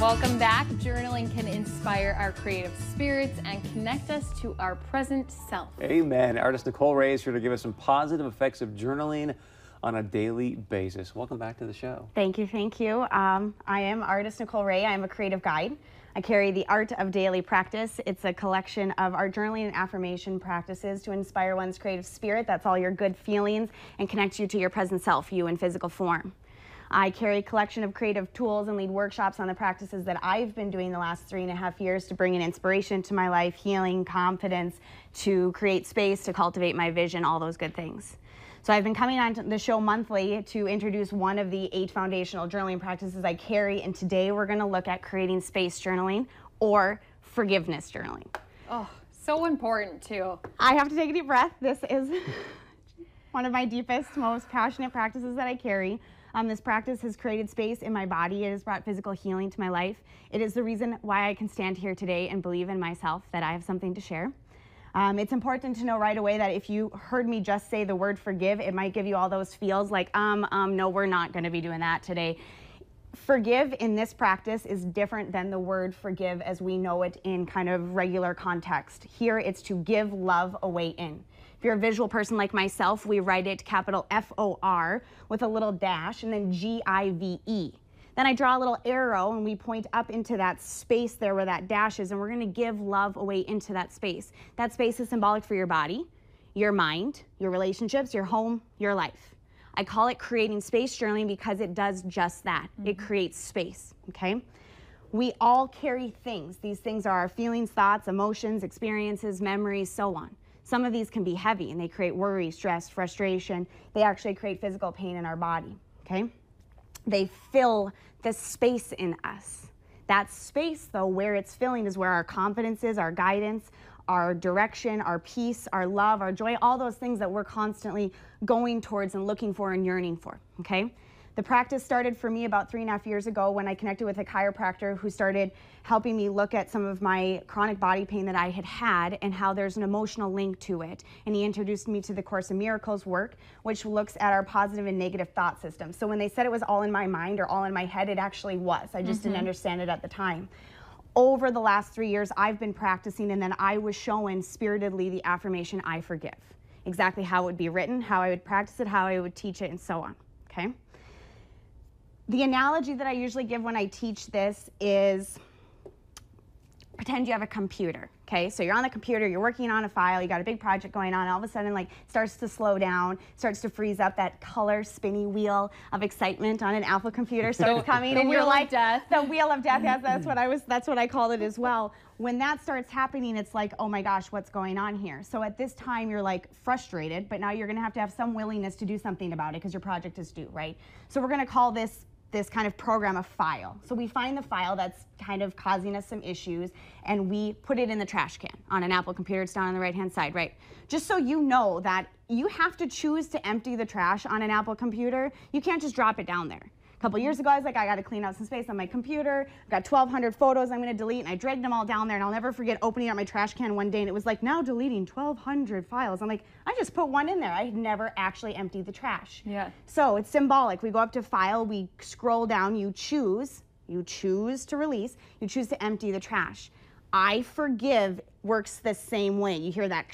Welcome back. Journaling can inspire our creative spirits and connect us to our present self. Amen. Artist Nicole Ray is here to give us some positive effects of journaling on a daily basis. Welcome back to the show. Thank you, thank you. I am artist Nicole Ray. I am a creative guide. I carry the Art of Daily Practice. It's a collection of art journaling and affirmation practices to inspire one's creative spirit. That's all your good feelings and connect you to your present self, you in physical form. I carry a collection of creative tools and lead workshops on the practices that I've been doing the last 3.5 years to bring in inspiration to my life, healing, confidence, to create space, to cultivate my vision, all those good things. So I've been coming on the show monthly to introduce one of the 8 foundational journaling practices I carry, and today we're going to look at creating space journaling or forgiveness journaling. Oh, so important too. I have to take a deep breath. This is one of my deepest, most passionate practices that I carry. This practice has created space in my body. It has brought physical healing to my life. It is the reason why I can stand here today and believe in myself that I have something to share. It's important to know right away that if you heard me just say the word forgive, it might give you all those feels like, no, we're not going to be doing that today. Forgive in this practice is different than the word forgive as we know it in kind of regular context. Here it's to give love away in. If you're a visual person like myself, we write it capital F-O-R with a little dash and then G-I-V-E. Then I draw a little arrow and we point up into that space there where that dash is, and we're going to give love away into that space. That space is symbolic for your body, your mind, your relationships, your home, your life. I call it creating space journaling because it does just that. It creates space, okay? We all carry things. These things are our feelings, thoughts, emotions, experiences, memories, so on. Some of these can be heavy and they create worry, stress, frustration. They actually create physical pain in our body, okay? They fill the space in us. That space, though, where it's filling is where our confidence is, our guidance, our direction, our peace, our love, our joy, all those things that we're constantly going towards and looking for and yearning for, okay? The practice started for me about 3.5 years ago when I connected with a chiropractor who started helping me look at some of my chronic body pain that I had had and how there's an emotional link to it. And he introduced me to the Course in Miracles work, which looks at our positive and negative thought system. So when they said it was all in my mind or all in my head, it actually was. I just didn't understand it at the time. Over the last 3 years, I've been practicing, and then I was showing spiritedly the affirmation, I forgive. Exactly how it would be written, how I would practice it, how I would teach it, and so on, okay? The analogy that I usually give when I teach this is pretend you have a computer, okay? So you're on the computer, you're working on a file, you got a big project going on, all of a sudden like starts to slow down, starts to freeze up, that color spinny wheel of excitement on an Apple computer starts coming and you're like, the wheel of death, yes, that's what I called it as well. When that starts happening, it's like, oh my gosh, what's going on here? So at this time, you're like frustrated, but now you're gonna have some willingness to do something about it because your project is due, right? So we're gonna call this kind of program a file. So we find the file that's kind of causing us some issues and we put it in the trash can. On an Apple computer, it's down on the right-hand side, right? Just so you know that you have to choose to empty the trash on an Apple computer. You can't just drop it down there. A couple years ago, I was like, I got to clean out some space on my computer. I've got 1,200 photos I'm going to delete, and I dragged them all down there, and I'll never forget opening up my trash can one day, and it was like, now deleting 1,200 files. I'm like, I just put one in there. I had never actually emptied the trash. Yeah. So it's symbolic. We go up to File, we scroll down, you choose to release, you choose to empty the trash. I forgive works the same way. You hear that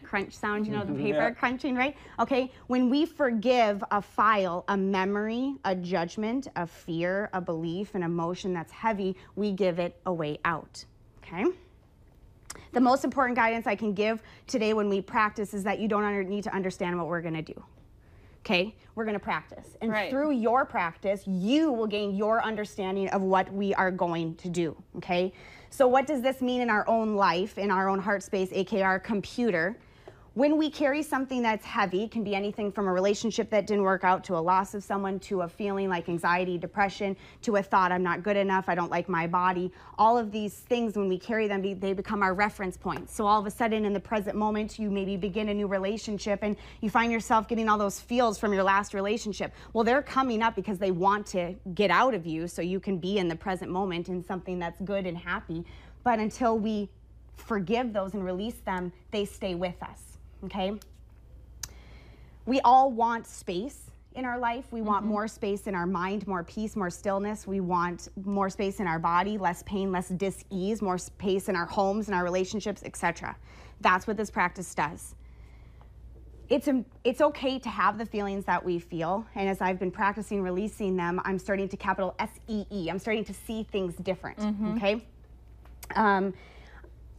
crunch sound, you know, the paper crunching, right? Okay, when we forgive a file, a memory, a judgment, a fear, a belief, an emotion that's heavy, we give it a way out, okay? The most important guidance I can give today when we practice is that you don't need to understand what we're gonna do. Okay, we're going to practice. And through your practice, you will gain your understanding of what we are going to do, okay? So what does this mean in our own life, in our own heart space, aka our computer? When we carry something that's heavy, it can be anything from a relationship that didn't work out to a loss of someone, to a feeling like anxiety, depression, to a thought, I'm not good enough, I don't like my body. All of these things, when we carry them, they become our reference points. So all of a sudden, in the present moment, you maybe begin a new relationship and you find yourself getting all those feels from your last relationship. Well, they're coming up because they want to get out of you so you can be in the present moment in something that's good and happy. But until we forgive those and release them, they stay with us. Okay? We all want space. in our life. We want more space in our mind, more peace, more stillness. We want more space in our body, less pain, less dis-ease, more space in our homes, in our relationships, etc. That's what this practice does. It's okay to have the feelings that we feel, and as I've been practicing releasing them, I'm starting to capital S-E-E. I'm starting to see things different, okay?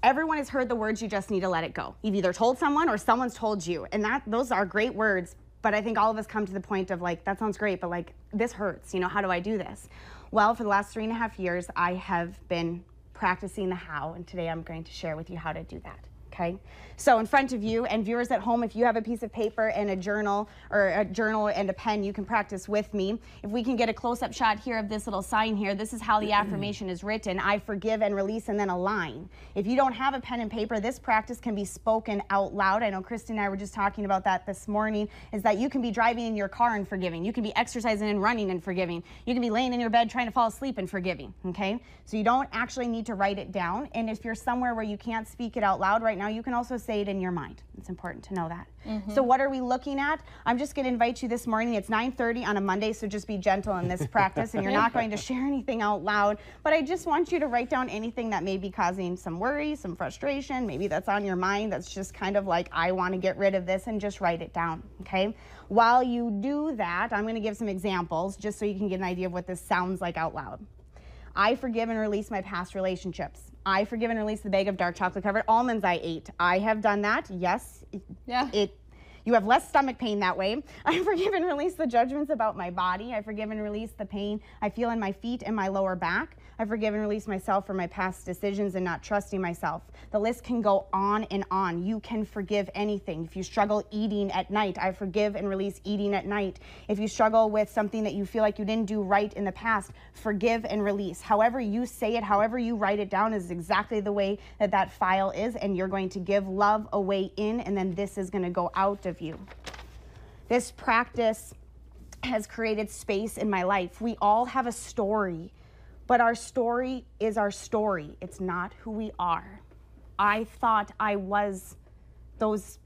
Everyone has heard the words, you just need to let it go. You've either told someone or someone's told you, and those are great words, but I think all of us come to the point of like, that sounds great, but like, this hurts, you know, how do I do this? Well, for the last 3.5 years, I have been practicing the how, and today I'm going to share with you how to do that. Okay, so in front of you, and viewers at home, if you have a piece of paper and a journal, or a journal and a pen, you can practice with me. If we can get a close-up shot here of this little sign here, this is how the affirmation is written. I forgive and release, and then a line. If you don't have a pen and paper, this practice can be spoken out loud. I know Kristen and I were just talking about that this morning, is that you can be driving in your car and forgiving. You can be exercising and running and forgiving. You can be laying in your bed trying to fall asleep and forgiving, okay? So you don't actually need to write it down, and if you're somewhere where you can't speak it out loud right now, you can also say it in your mind. It's important to know that. So what are we looking at? I'm just going to invite you this morning. It's 9:30 on a Monday, so just be gentle in this practice, and you're not going to share anything out loud, but I just want you to write down anything that may be causing some worry, some frustration, maybe that's on your mind that's just kind of like, I want to get rid of this, and just write it down, okay? While you do that, I'm going to give some examples just so you can get an idea of what this sounds like out loud. I forgive and release my past relationships. I forgive and release the bag of dark chocolate covered almonds I ate. I have done that. Yes. Yeah. You have less stomach pain that way. I forgive and release the judgments about my body. I forgive and release the pain I feel in my feet and my lower back. I forgive and release myself for my past decisions and not trusting myself. The list can go on and on. You can forgive anything. If you struggle eating at night, I forgive and release eating at night. If you struggle with something that you feel like you didn't do right in the past, forgive and release. However you say it, however you write it down is exactly the way that that file is, and you're going to give love away in, and then this is going to go out of you. This practice has created space in my life. We all have a story, but our story is our story. It's not who we are. I thought I was those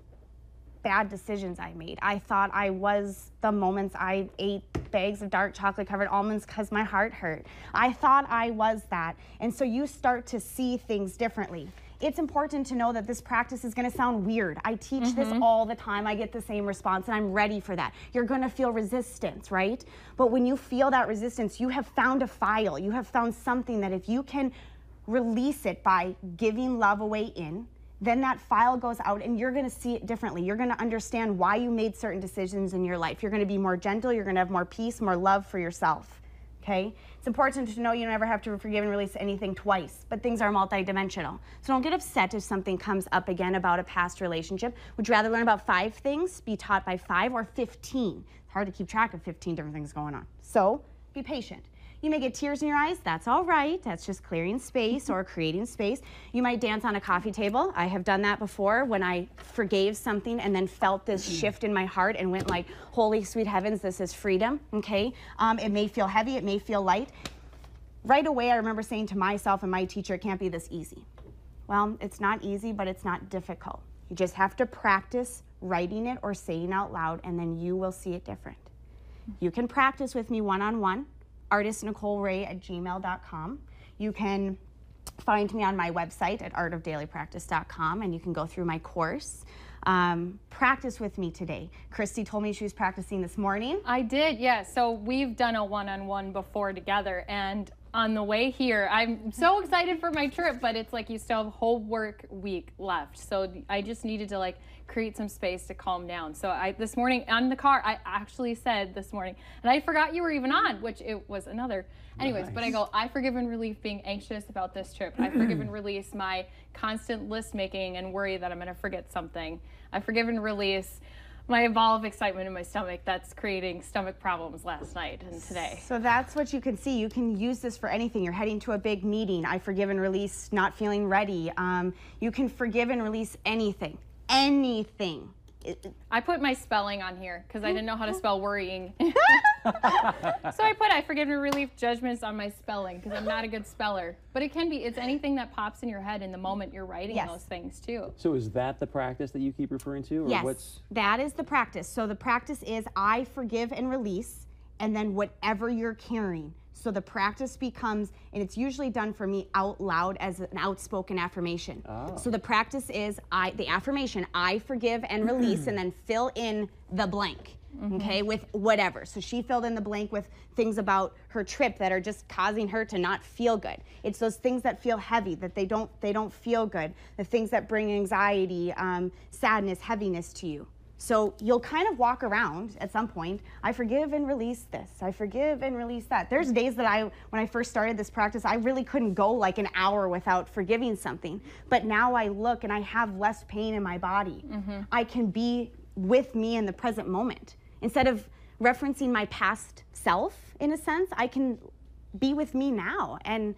bad decisions I made. I thought I was the moments I ate bags of dark chocolate covered almonds because my heart hurt. I thought I was that. And so you start to see things differently. It's important to know that this practice is going to sound weird. I teach this all the time. I get the same response, and I'm ready for that. You're going to feel resistance, right? But when you feel that resistance, you have found a file. You have found something that if you can release it by giving love away in, then that file goes out and you're going to see it differently. You're going to understand why you made certain decisions in your life. You're going to be more gentle. You're going to have more peace, more love for yourself. Okay? It's important to know you never have to forgive and release anything twice, but things are multidimensional. So don't get upset if something comes up again about a past relationship. Would you rather learn about 5 things, be taught by 5, or 15? It's hard to keep track of 15 different things going on. So be patient. You may get tears in your eyes. That's all right. That's just clearing space or creating space. You might dance on a coffee table. I have done that before when I forgave something and then felt this shift in my heart and went like, holy sweet heavens, this is freedom, okay? It may feel heavy. It may feel light. Right away, I remember saying to myself and my teacher, it can't be this easy. Well, it's not easy, but it's not difficult. You just have to practice writing it or saying out loud, and then you will see it different. You can practice with me one-on-one. artistnicoleray@gmail.com. You can find me on my website at artofdailypractice.com, and you can go through my course. Practice with me today. Christy told me she was practicing this morning. I did, yeah. So we've done a one-on-one before together, and on the way here, I'm so excited for my trip, but it's like you still have a whole work week left. So I just needed to like create some space to calm down. So this morning on the car, I actually said this morning, and I forgot you were even on, which it was another. Anyways, nice. But I go, I forgive and release being anxious about this trip. I forgive and release my constant list making and worry that I'm going to forget something. I forgive and release my ball of excitement in my stomach that's creating stomach problems last night and today. So that's what you can see. You can use this for anything. You're heading to a big meeting. I forgive and release not feeling ready. You can forgive and release anything. Anything. I put my spelling on here because I didn't know how to spell worrying. So I forgive and relieve judgments on my spelling because I'm not a good speller. But it can be, it's anything that pops in your head in the moment you're writing those things too. So is that the practice that you keep referring to? Or Yes, that is the practice. So the practice is I forgive and release, and then whatever you're carrying. So the practice becomes, and it's usually done for me out loud as an outspoken affirmation. Oh. So the practice is the affirmation, I forgive and release, and then fill in the blank, okay, with whatever. So she filled in the blank with things about her trip that are just causing her to not feel good. It's those things that feel heavy, that they don't feel good, the things that bring anxiety, sadness, heaviness to you. So you'll kind of walk around at some point, I forgive and release this, I forgive and release that. There's days that when I first started this practice, I really couldn't go like an hour without forgiving something. But now I look and I have less pain in my body. I can be with me in the present moment. Instead of referencing my past self, in a sense, I can be with me now and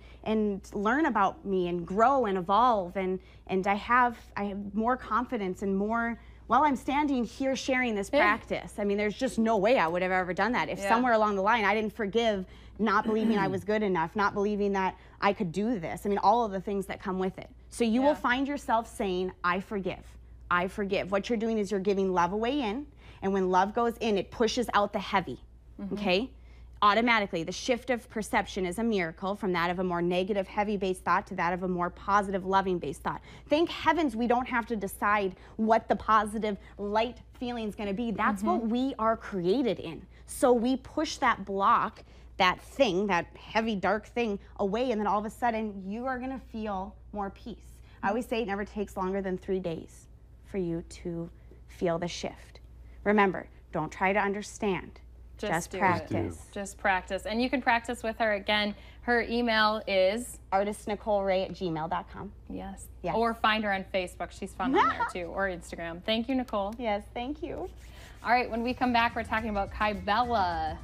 learn about me and grow and evolve. And I have more confidence and more. While I'm standing here sharing this practice, I mean, there's just no way I would have ever done that. If somewhere along the line I didn't forgive, not believing I was good enough, not believing that I could do this. I mean, all of the things that come with it. So you will find yourself saying, I forgive. I forgive. What you're doing is you're giving love away in, and when love goes in, it pushes out the heavy, okay? Automatically, the shift of perception is a miracle from that of a more negative, heavy-based thought to that of a more positive, loving-based thought. Thank heavens we don't have to decide what the positive, light feeling is going to be. That's what we are created in. So we push that block, that thing, that heavy, dark thing away, and then all of a sudden you are going to feel more peace. I always say it never takes longer than 3 days for you to feel the shift. Remember, don't try to understand. Just practice. Just practice. And you can practice with her again. Her email is artistnicoleray@gmail.com. Yes. Or find her on Facebook. She's fun on there too. Or Instagram. Thank you, Nicole. Yes, thank you. All right, when we come back, we're talking about Kybella.